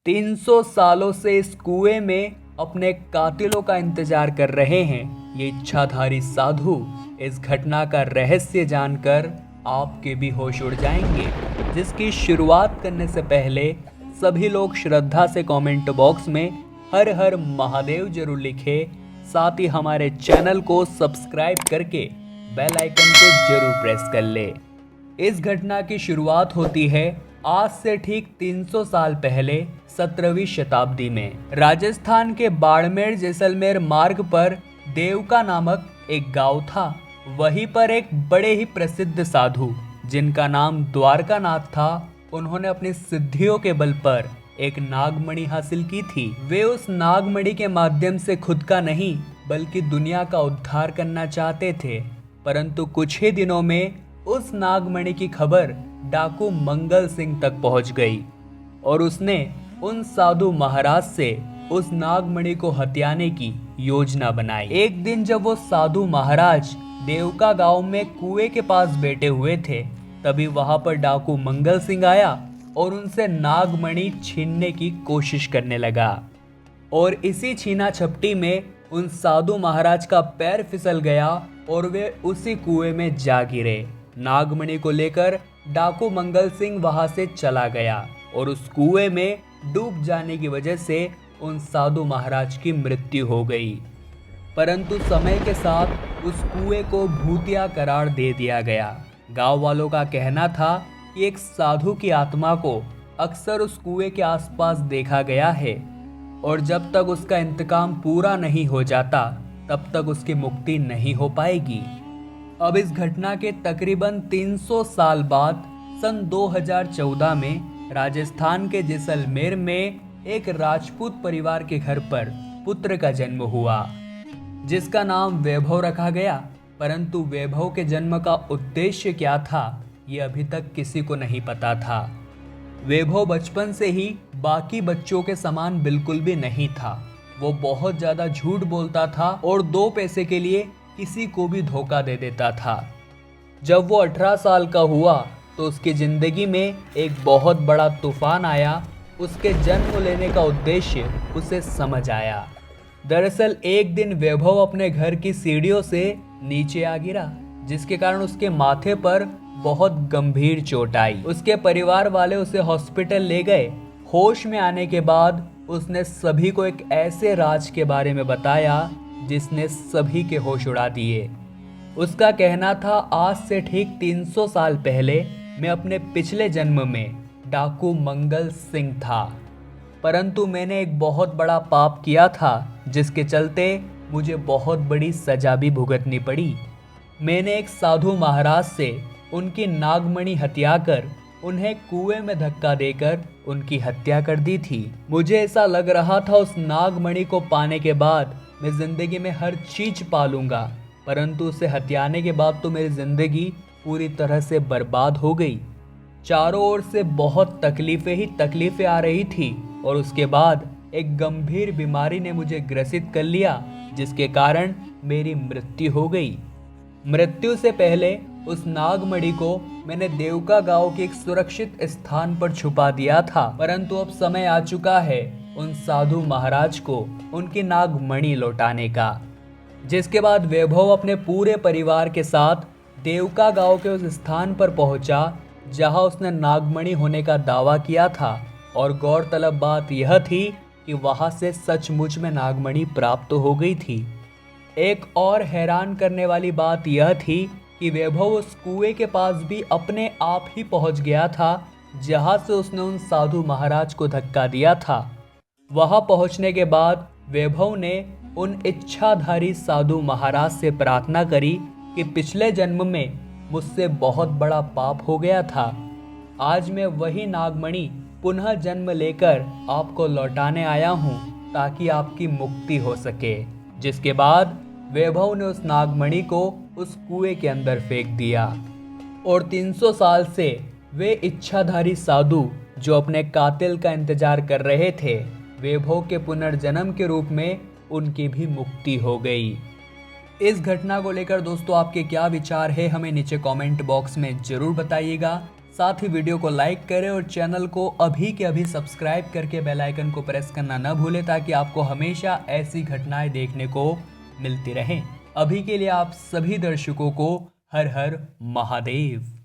300 सालों से इस कुएं में अपने कातिलों का इंतजार कर रहे हैं ये इच्छाधारी साधु। इस घटना का रहस्य जानकर आपके भी होश उड़ जाएंगे, जिसकी शुरुआत करने से पहले सभी लोग श्रद्धा से कमेंट बॉक्स में हर हर महादेव जरूर लिखे। साथ ही हमारे चैनल को सब्सक्राइब करके बेल आइकन को जरूर प्रेस कर ले। इस घटना की शुरुआत होती है आज से ठीक 300 साल पहले 17वीं शताब्दी में। राजस्थान के बाड़मेर जैसलमेर मार्ग पर देवका नामक एक गांव था। वहीं पर एक बड़े ही प्रसिद्ध साधु जिनका नाम द्वारकानाथ था, उन्होंने अपनी सिद्धियों के बल पर एक नागमणि हासिल की थी। वे उस नागमणि के माध्यम से खुद का नहीं बल्कि दुनिया का उद्धार करना चाहते थे। परंतु कुछ ही दिनों में उस नागमणि की खबर डाकू मंगल सिंह तक पहुंच गई और उसने उन साधु महाराज से उस नागमणि को हथियाने की योजना बनाई। एक दिन जब वो साधु महाराज देवका गांव में कुएं के पास बैठे हुए थे, तभी वहां पर डाकू मंगल सिंह आया और उनसे नागमणि छीनने की कोशिश करने लगा। और इसी छीना झपटी में उन साधु महाराज का पैर फिसल गया और वे उसी कुएं में जा गिरे। नागमणि को लेकर डाकू मंगल सिंह वहां से चला गया और उस कुएं में डूब जाने की वजह से उन साधु महाराज की मृत्यु हो गई। परंतु समय के साथ उस कुएं को भूतिया करार दे दिया गया। गांव वालों का कहना था कि एक साधु की आत्मा को अक्सर उस कुएं के आसपास देखा गया है और जब तक उसका इंतकाम पूरा नहीं हो जाता तब तक उसकी मुक्ति नहीं हो पाएगी। अब इस घटना के तकरीबन 300 साल बाद सन 2014 में राजस्थान के जैसलमेर में एक राजपूत परिवार के घर पर पुत्र का जन्म हुआ, जिसका नाम वैभव रखा गया। परंतु वैभव के जन्म का उद्देश्य क्या था, ये अभी तक किसी को नहीं पता था। वैभव बचपन से ही बाकी बच्चों के समान बिल्कुल भी नहीं था। वो बहुत ज़्यादा झूठ बोलता था और 2 पैसे के लिए किसी को भी धोखा दे देता था। जब वो 18 साल का हुआ तो उसकी ज़िंदगी में एक बहुत बड़ा तूफान आया। उसके जन्म लेने का उद्देश्य उसे समझ आया। दरअसल एक दिन वैभव अपने घर की सीढ़ियों से नीचे आ गिरा, जिसके कारण उसके माथे पर बहुत गंभीर चोट आई। उसके परिवार वाले उसे हॉस्पिटल ले गए। होश में आने के बाद उसने सभी को एक ऐसे राज के बारे में बताया जिसने सभी के होश उड़ा दिए। उसका कहना था आज से ठीक 300 साल पहले मैं अपने पिछले जन्म में डाकू मंगल सिंह था, परंतु मैंने एक बहुत बड़ा पाप किया था जिसके चलते मुझे बहुत बड़ी सजा भी भुगतनी पड़ी। मैंने एक साधु महाराज से उनकी नागमणि हत्या कर उन्हें कुएं में धक्का देकर उनकी हत्या कर दी थी। मुझे ऐसा लग रहा था उस नागमणि को पाने के बाद मैं जिंदगी में हर चीज पालूंगा, परंतु उसे हत्याने के बाद तो मेरी जिंदगी पूरी तरह से बर्बाद हो गई। चारों ओर से बहुत तकलीफें ही तकलीफें आ रही थी और उसके बाद एक गंभीर बीमारी ने मुझे ग्रसित कर लिया, जिसके कारण मेरी मृत्यु हो गई। मृत्यु से पहले उस नागमणि को मैंने देवका गांव के एक सुरक्षित स्थान पर छुपा दिया था, परंतु अब समय आ चुका है उन साधु महाराज को उनकी नागमणि लौटाने का। जिसके बाद वैभव अपने पूरे परिवार के साथ देवका गांव के उस स्थान पर पहुंचा जहां उसने नागमणि होने का दावा किया था। और गौरतलब बात यह थी कि वहां से सचमुच में नागमणि प्राप्त हो गई थी। एक और हैरान करने वाली बात यह थी कि वैभव उस कुएं के पास भी अपने आप ही पहुंच गया था जहां से उसने उन साधु महाराज को धक्का दिया था। वहां पहुंचने के बाद वैभव ने उन इच्छाधारी साधु महाराज से प्रार्थना करी कि पिछले जन्म में मुझसे बहुत बड़ा पाप हो गया था। आज मैं वही नागमणि पुनः जन्म लेकर आपको लौटाने आया हूँ ताकि आपकी मुक्ति हो सके। जिसके बाद वैभव ने उस नागमणि को उस कुएं के अंदर फेंक दिया और 300 साल से वे इच्छाधारी साधु जो अपने कातिल का इंतजार कर रहे थे, वैभव के पुनर्जन्म के रूप में उनकी भी मुक्ति हो गई। इस घटना को लेकर दोस्तों आपके क्या विचार है, हमें नीचे कमेंट बॉक्स में जरूर बताइएगा। साथ ही वीडियो को लाइक करें और चैनल को अभी के अभी सब्सक्राइब करके बेल आइकन को प्रेस करना न भूलें ताकि आपको हमेशा ऐसी घटनाएं देखने को मिलती रहें। अभी के लिए आप सभी दर्शकों को हर हर महादेव।